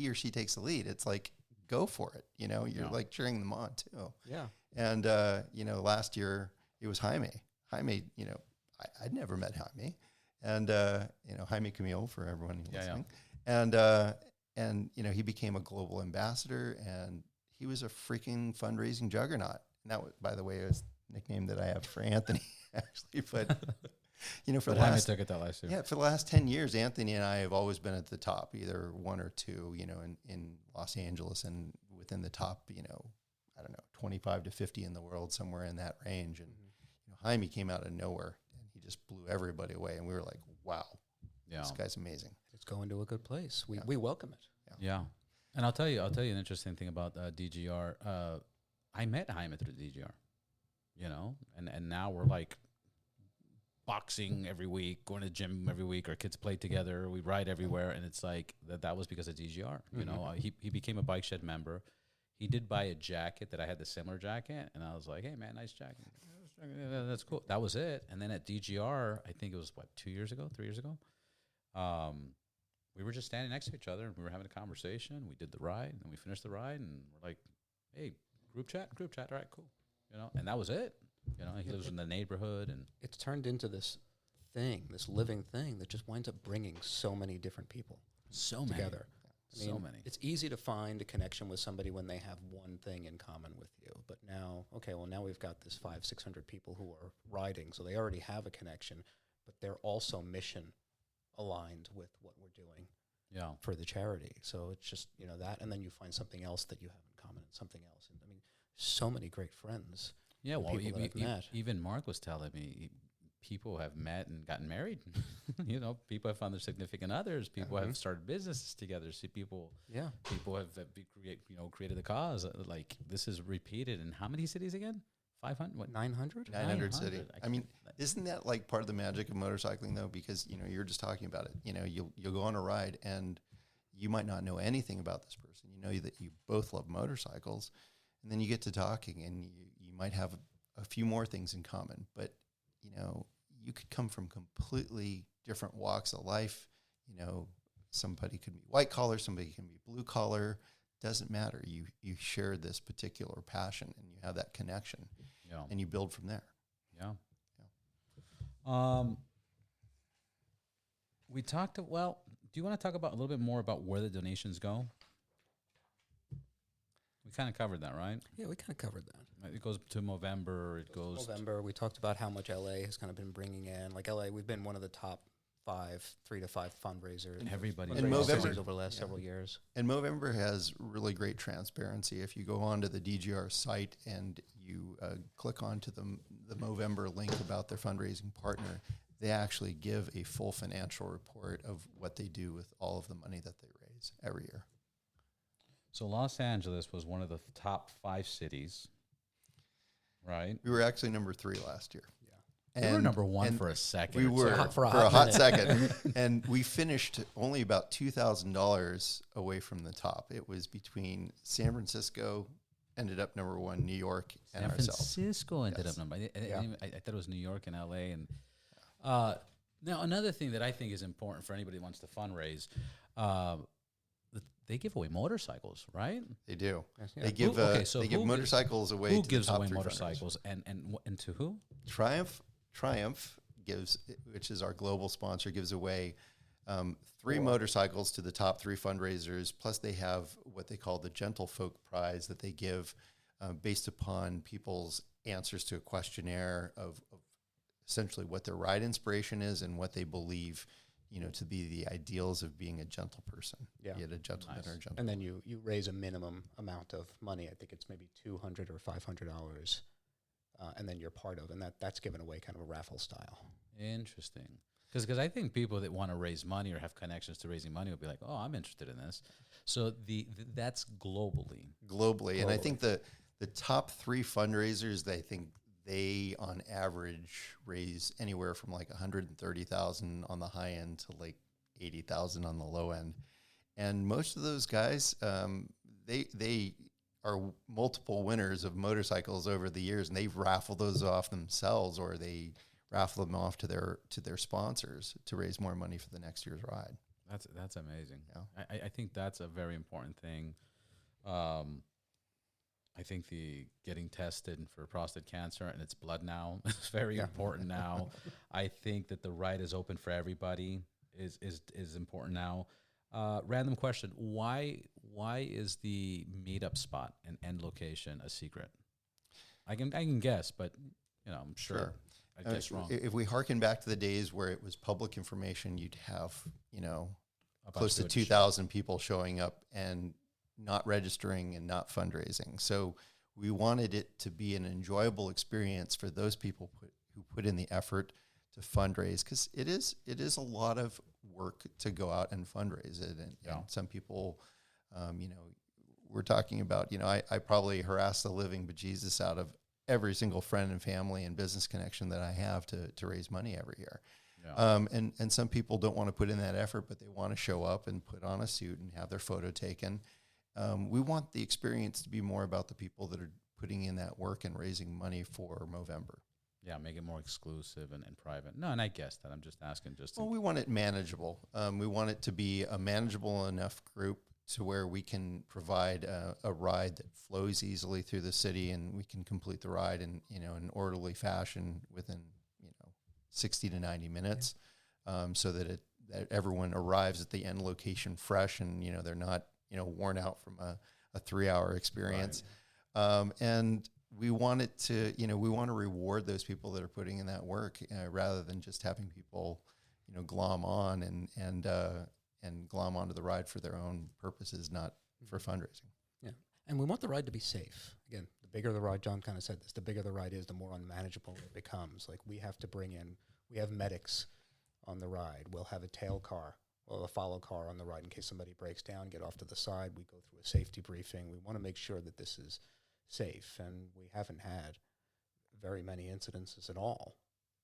S3: or she takes the lead, it's like, go for it. You're like cheering them on too.
S2: Yeah.
S3: And, last year it was Jaime. Jaime, I'd never met Jaime. And, Jaime Camille for everyone listening. And you know, he became a global ambassador, and he was a freaking fundraising juggernaut. And that was, by the way, is a nickname that I have for Anthony, actually. But you know, for
S1: But
S3: the
S1: Jaime
S3: last
S1: took it that last year.
S3: yeah, for the last 10 years, Anthony and I have always been at the top, either one or two, you know, in Los Angeles and within the top, you know, I don't know, 25 to 50 in the world, somewhere in that range. And you know, Jaime came out of nowhere and he just blew everybody away. And we were like, wow,
S1: Yeah.
S3: this guy's amazing.
S2: It's going to a good place.
S3: Yeah.
S2: We welcome it.
S1: Yeah. And I'll tell you an interesting thing about DGR. I met Jaime through DGR, you know, and now we're like boxing every week, going to the gym every week. Our kids play together. We ride everywhere. And it's like that was because of DGR. You know, he became a Bike Shed member. He did buy a jacket that I had the similar jacket. And I was like, hey, man, nice jacket. Yeah, that's cool. That was it. And then at DGR, I think it was, 3 years ago? We were just standing next to each other and we were having a conversation. We did the ride and we finished the ride and we're like, hey, group chat. All right, cool. You know, and that was it. You know, he lives in the neighborhood and
S2: It's turned into this thing, this living thing that just winds up bringing so many different people
S1: so many
S2: together. I
S1: So
S2: mean,
S1: many.
S2: It's easy to find a connection with somebody when they have one thing in common with you. But now, now we've got this 500-600 people who are riding, so they already have a connection, but they're also mission aligned with what we're doing
S1: Yeah.
S2: for the charity. So it's just, you know, that, and then you find something else that you have in common and something else. And I mean, so many great friends.
S1: Yeah,
S2: the
S1: well,
S2: people that I've met.
S1: even Mark was telling me people have met and gotten married. You know, people have found their significant others. People have started businesses together. See, people have created a cause. Like this is repeated in how many cities again? 500? What?
S2: 900?
S3: 900 city. I mean,
S1: that.
S3: isn't that like part of the magic of motorcycling though? Because, you know, you're just talking about it. You know, you'll go on a ride and you might not know anything about this person. You know that you both love motorcycles, and then you get to talking and you might have a few more things in common, but you know, you could come from completely different walks of life. You know, somebody could be white collar, somebody can be blue collar. Doesn't matter. You share this particular passion and you have that connection, and you build from there.
S1: Yeah. We talked. Well, do you want to talk about a little bit more about where the donations go? We kind of covered that, right?
S2: Yeah, we kind of covered that.
S1: It goes to Movember. It goes
S2: November. We talked about how much LA has kind of been bringing in. Like LA, we've been one of the top 3 to 5 fundraisers.
S1: Everybody.
S3: And Movember
S2: over the last several years.
S3: And Movember has really great transparency. If you go onto the DGR site and you click onto the Movember link about their fundraising partner, they actually give a full financial report of what they do with all of the money that they raise every year.
S1: So Los Angeles was one of the top 5 cities, right?
S3: We were actually number 3 last year.
S1: We were number 1 for a second.
S3: We were
S2: For a
S3: hot
S2: minute.
S3: second, and we finished only about $2,000 away from the top. It was between San Francisco, ended up number 1, New York, and
S1: San
S3: ourselves.
S1: Francisco ended
S3: Yes.
S1: up number. I thought it was New York and LA. And now another thing that I think is important for anybody who wants to fundraise, they give away motorcycles, right?
S3: They do.
S2: Yes, yeah.
S3: They give
S1: so
S3: they give
S1: who
S3: motorcycles away.
S1: Who
S3: to
S1: gives
S3: the top
S1: away
S3: 3
S1: motorcycles and to who?
S3: Triumph gives, which is our global sponsor, gives away 3 motorcycles to the top 3 fundraisers. Plus, they have what they call the Gentle Folk Prize that they give based upon people's answers to a questionnaire of essentially what their ride inspiration is and what they believe, you know, to be the ideals of being a gentle person.
S2: Yeah.
S3: Be it a gentleman
S1: Nice.
S3: or a gentleman.
S2: And then you raise a minimum amount of money. I think it's maybe $200 or $500, and then you're part of, and that's given away kind of a raffle style.
S1: Interesting. Because I think people that want to raise money or have connections to raising money will be like, oh, I'm interested in this. So that's globally.
S3: And I think the top 3 fundraisers, they on average raise anywhere from like 130,000 on the high end to like 80,000 on the low end. And most of those guys, they are multiple winners of motorcycles over the years, and they've raffled those off themselves, or they raffle them off to their sponsors to raise more money for the next year's ride.
S1: That's amazing.
S3: Yeah.
S1: I think that's a very important thing. I think the getting tested for prostate cancer and it's blood now is very important now. I think that the ride is open for everybody is important now. Random question: Why is the meetup spot and end location a secret? I can guess, but I'm sure I guess wrong.
S3: If we harken back to the days where it was public information, you'd have close to 2,000 people showing up and not registering and not fundraising. So we wanted it to be an enjoyable experience for those people who put in the effort to fundraise, because it is a lot of work to go out and fundraise it. And some people, we're talking about, I probably harass the living bejesus out of every single friend and family and business connection that I have to raise money every year. Yeah. And some people don't want to put in that effort, but they want to show up and put on a suit and have their photo taken. We want the experience to be more about the people that are putting in that work and raising money for Movember.
S1: Yeah, make it more exclusive and private. No, and I guess that. I'm just asking.
S3: Well, we want it manageable. We want it to be a manageable enough group to where we can provide a ride that flows easily through the city, and we can complete the ride in an orderly fashion within 60 to 90 minutes, so that that everyone arrives at the end location fresh, and they're not worn out from a 3-hour experience. Right. And we want it to we want to reward those people that are putting in that work, rather than just having people glom on and glom onto the ride for their own purposes, not for fundraising.
S2: Yeah, and we want the ride to be safe. Again, the bigger the ride, John kind of said this, the bigger the ride is, the more unmanageable it becomes. Like, we have medics on the ride. We'll have a tail car or a follow car on the ride in case somebody breaks down, get off to the side. We go through a safety briefing. We want to make sure that this is safe, and we haven't had very many incidences at all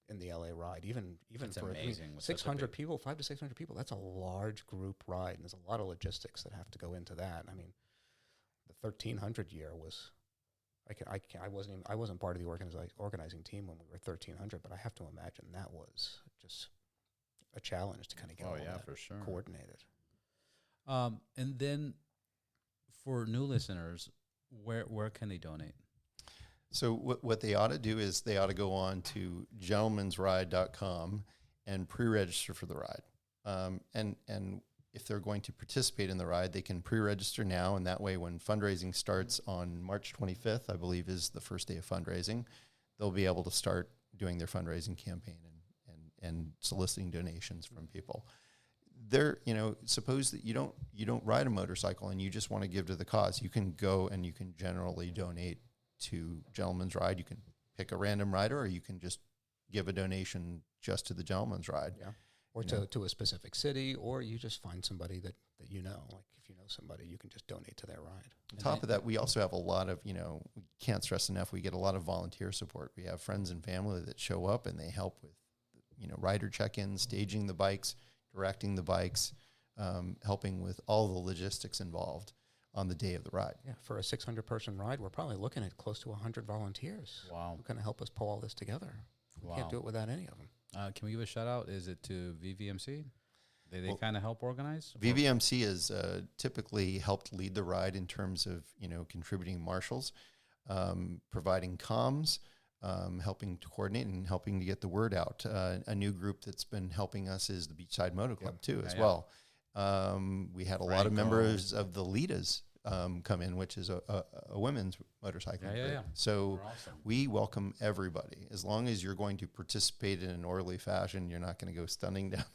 S2: in the LA ride. Even
S1: that's
S2: for
S1: amazing.
S2: 600 people, 500 to 600 people, that's a large group ride, and there's a lot of logistics that have to go into that. I mean, the 1300 year was, I wasn't part of the organizing team when we were 1300, but I have to imagine that was just a challenge to kind of get all that
S1: for sure
S2: coordinated.
S1: And then for new listeners, where can they donate?
S3: So what they ought to do is they ought to go on to gentlemansride.com and pre-register for the ride. And if they're going to participate in the ride, they can pre-register now, and that way when fundraising starts on March 25th, I believe is the first day of fundraising, they'll be able to start doing their fundraising campaign and soliciting donations from people. Suppose that you don't ride a motorcycle and you just want to give to the cause. You can go and you can generally donate to Gentleman's Ride. You can pick a random rider, or you can just give a donation just to the Gentleman's Ride.
S2: Yeah. Or to a specific city, or you just find somebody that you know. Like, if you know somebody, you can just donate to their ride.
S3: On top of that, we also have a lot of, we can't stress enough, we get a lot of volunteer support. We have friends and family that show up and they help with, rider check-ins, staging the bikes, directing the bikes, helping with all the logistics involved on the day of the ride.
S2: Yeah, for a 600-person ride, we're probably looking at close to 100 volunteers.
S1: Wow.
S2: Who can help us pull all this together. We can't do it without any of them.
S1: Can we give a shout out? Is it to VVMC? They kind of help organize?
S3: VVMC has typically helped lead the ride in terms of, contributing marshals, providing comms, helping to coordinate and helping to get the word out. A new group that's been helping us is the Beachside Moto Club well. We had a lot of members of the LIDAs come in, which is a women's motorcycling group. Yeah. So awesome. We welcome everybody. As long as you're going to participate in an orderly fashion, you're not going to go stunning down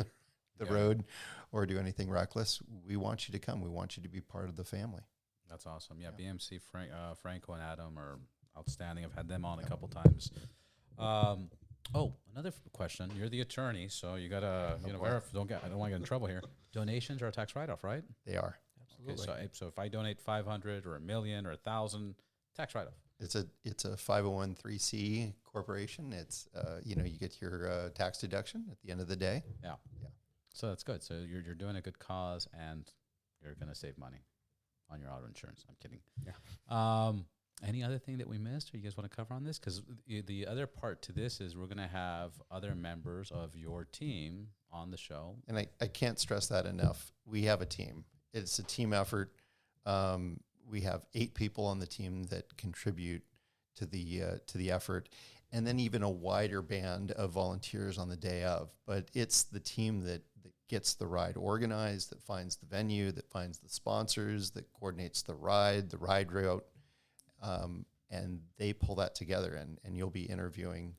S3: the road or do anything reckless. We want you to come. We want you to be part of the family.
S1: That's awesome. Yeah. BMC, Franco and Adam are outstanding. I've had them on a couple times. Another question. You're the attorney, so you gotta I don't want to get in trouble here. Donations are a tax write-off, right?
S3: They are.
S1: Absolutely. Okay, so if I donate 500 or $1 million or 1,000, tax write-off.
S3: It's a 501(c) corporation. It's you get your tax deduction at the end of the day.
S1: Yeah. So that's good. So you're doing a good cause, and you're going to save money on your auto insurance. I'm kidding.
S2: Yeah.
S1: Any other thing that we missed, or you guys want to cover on this? Because the other part to this is we're going to have other members of your team on the show. And
S3: I can't stress that enough. We have a team. It's a team effort. We have 8 people on the team that contribute to the effort, and then even a wider band of volunteers on the day of. But it's the team that gets the ride organized, that finds the venue, that finds the sponsors, that coordinates the ride route, and they pull that together. And you'll be interviewing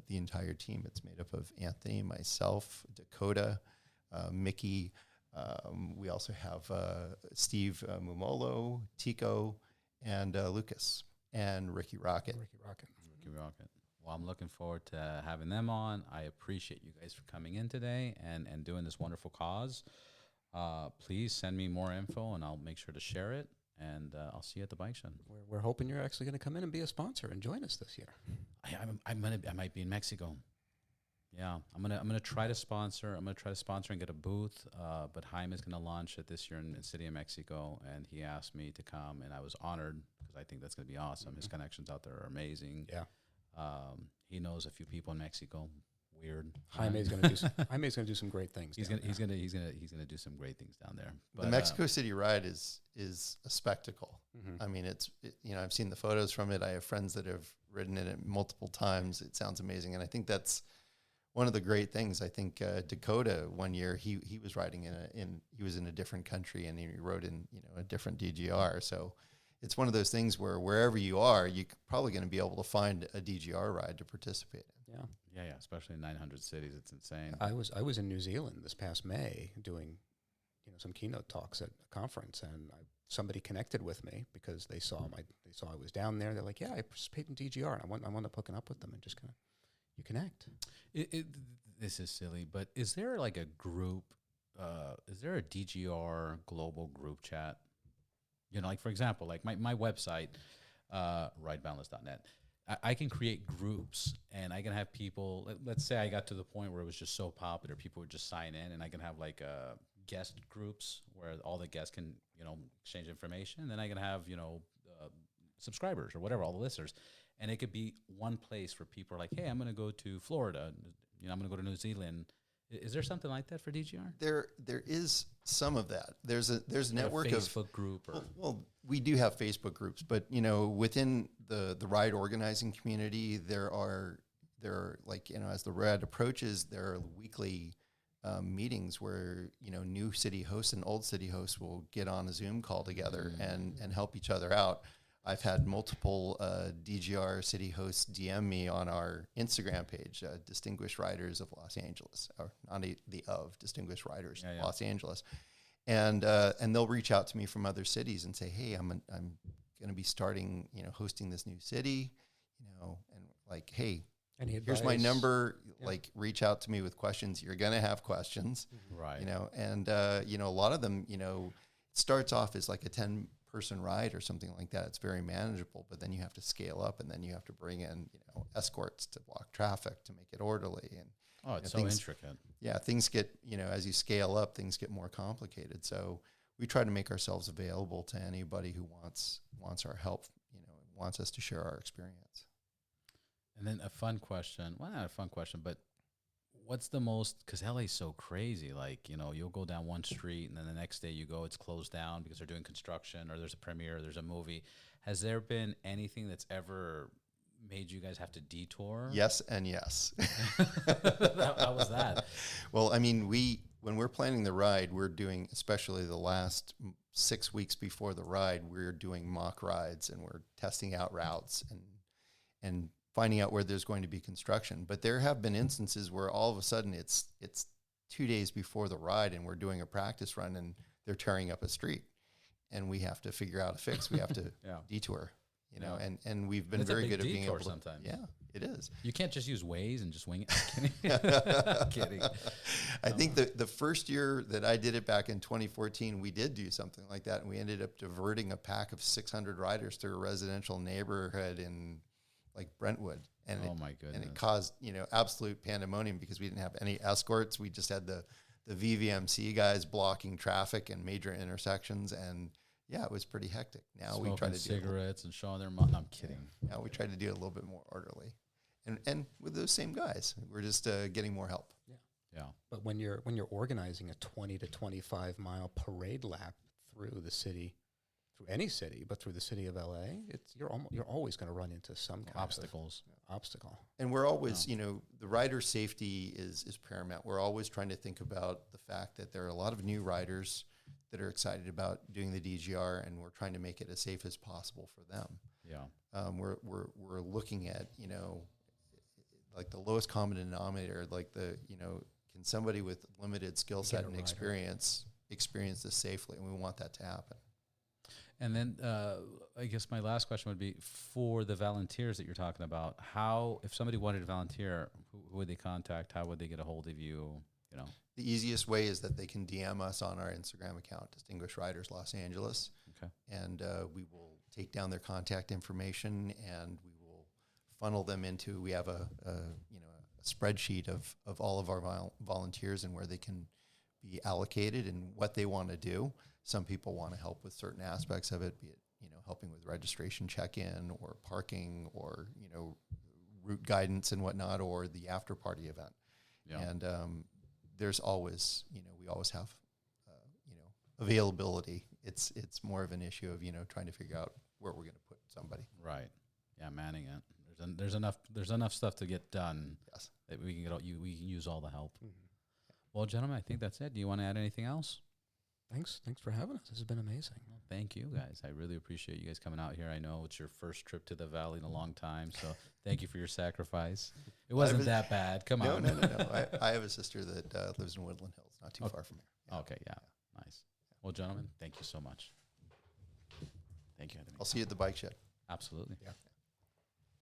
S3: the entire team. It's made up of Anthony, myself, Dakota, Mickey. We also have Steve Mumolo, Tico, and Lucas, and Ricky Rocket.
S2: Ricky Rocket.
S1: Well, I'm looking forward to having them on. I appreciate you guys for coming in today and doing this wonderful cause. Please send me more info, and I'll make sure to share it. And I'll see you at the bike show.
S2: We're hoping you're actually going to come in and be a sponsor and join us this year.
S1: I might be in Mexico. Yeah, I'm gonna try to sponsor. I'm gonna try to sponsor and get a booth. But Jaime is gonna launch it this year in the city of Mexico, and he asked me to come, and I was honored because I think that's gonna be awesome. Mm-hmm. His connections out there are amazing.
S2: Yeah,
S1: he knows a few people in Mexico. Weird.
S2: Jaime's gonna do some great things.
S1: He's gonna do some great things down there. But,
S3: the Mexico City ride is a spectacle. Mm-hmm. I mean, I've seen the photos from it. I have friends that have ridden in it multiple times. It sounds amazing, and I think that's one of the great things. I think Dakota, one year he was riding he was in a different country, and he rode in a different DGR. So it's one of those things where wherever you are, you're probably going to be able to find a DGR ride to participate in.
S1: Yeah, especially in 900 cities. It's insane.
S2: I was in New Zealand this past May doing some keynote talks at a conference, and somebody connected with me because they saw I was down there. They're like, yeah, I participate in DGR, and I wound up hooking up with them and just kind of. You connect.
S1: This is silly, but is there like a group? Is there a DGR global group chat? Like for example, like my website, rideboundless.net. I can create groups, and I can have people. Let's say I got to the point where it was just so popular, people would just sign in, and I can have like guest groups where all the guests can exchange information. And then I can have subscribers or whatever, all the listeners. And it could be one place for people like, hey, I'm going to go to Florida. I'm going to go to New Zealand. Is there something like that for DGR?
S3: There is some of that. There's a network of
S1: Facebook group.
S3: Well, we do have Facebook groups, but within the ride organizing community, there are like as the ride approaches, there are weekly meetings where new city hosts and old city hosts will get on a Zoom call together and help each other out. I've had multiple DGR city hosts DM me on our Instagram page, Distinguished Riders of Los Angeles, or not Distinguished Riders of Los Angeles, and they'll reach out to me from other cities and say, hey, I'm going to be starting, hosting this new city, and like, hey, here's my number. Yeah. Like, reach out to me with questions. You're going to have questions,
S1: right?
S3: And a lot of them, it starts off as like a 10-person ride or something like that. It's very manageable, but then you have to scale up, and then you have to bring in escorts to block traffic to make it orderly. And
S1: it's so intricate.
S3: Yeah, things get as you scale up, things get more complicated. So we try to make ourselves available to anybody who wants our help. Wants us to share our experience.
S1: And then a fun question. Well, not a fun question, but what's the most, because LA's so crazy, like, you'll go down one street and then the next day you go, it's closed down because they're doing construction, or there's a premiere, there's a movie. Has there been anything that's ever made you guys have to detour?
S3: Yes and yes.
S1: How was that?
S3: Well, I mean, when we're planning the ride, we're doing, especially the last 6 weeks before the ride, we're doing mock rides, and we're testing out routes and finding out where there's going to be construction. But there have been instances where all of a sudden it's 2 days before the ride, and we're doing a practice run, and they're tearing up a street, and we have to figure out a fix. We have to detour, and we've been very good at being able to.
S1: Sometimes.
S3: Yeah, it is.
S1: You can't just use Waze and just wing it. Kidding.
S3: I think the first year that I did it back in 2014, we did do something like that, and we ended up diverting a pack of 600 riders through a residential neighborhood in like Brentwood, and
S1: my goodness,
S3: and it caused absolute pandemonium because we didn't have any escorts. We just had the VVMC guys blocking traffic in major intersections, and it was pretty hectic. Now
S1: smoking
S3: we try to
S1: cigarettes and showing their mom. No, I'm kidding.
S3: Now we try to do it a little bit more orderly, and with those same guys, we're just getting more help.
S1: Yeah.
S2: But when you're organizing a 20 to 25 mile parade lap through the city, through any city, but through the city of LA, you're always going to run into some kind
S1: Obstacles.
S2: of obstacle.
S3: And we're always, the rider safety is paramount. We're always trying to think about the fact that there are a lot of new riders that are excited about doing the DGR, and we're trying to make it as safe as possible for them.
S1: Yeah.
S3: We're looking at, like the lowest common denominator, like can somebody with limited skill set and experience this safely? And we want that to happen.
S1: And then I guess my last question would be for the volunteers that you're talking about. How, if somebody wanted to volunteer, who would they contact? How would they get a hold of you?
S3: The easiest way is that they can DM us on our Instagram account, Distinguished Riders Los Angeles.
S1: Okay.
S3: And we will take down their contact information, and we will funnel them into. We have a spreadsheet of all of our volunteers and where they can be allocated and what they want to do. Some people want to help with certain aspects of it, be it helping with registration check-in or parking or route guidance and whatnot, or the after party event.
S1: Yeah.
S3: And there's always we always have availability. It's more of an issue of trying to figure out where we're going to put somebody.
S1: Right. Yeah, manning it. There's enough stuff to get done.
S3: Yes.
S1: That we can we can use all the help.
S2: Mm-hmm.
S1: Well, gentlemen, I think that's it. Do you want to add anything else?
S2: Thanks for having us. This has been amazing.
S1: Well, thank you, guys. I really appreciate you guys coming out here. I know it's your first trip to the Valley in a long time, so thank you for your sacrifice. It wasn't that bad. Come on.
S3: No. I have a sister that lives in Woodland Hills, not too far from here. Yeah.
S1: Okay, yeah. Nice. Well, gentlemen, thank you so much. Thank you.
S3: I'll see you at the bike shed.
S1: Absolutely.
S2: Yeah.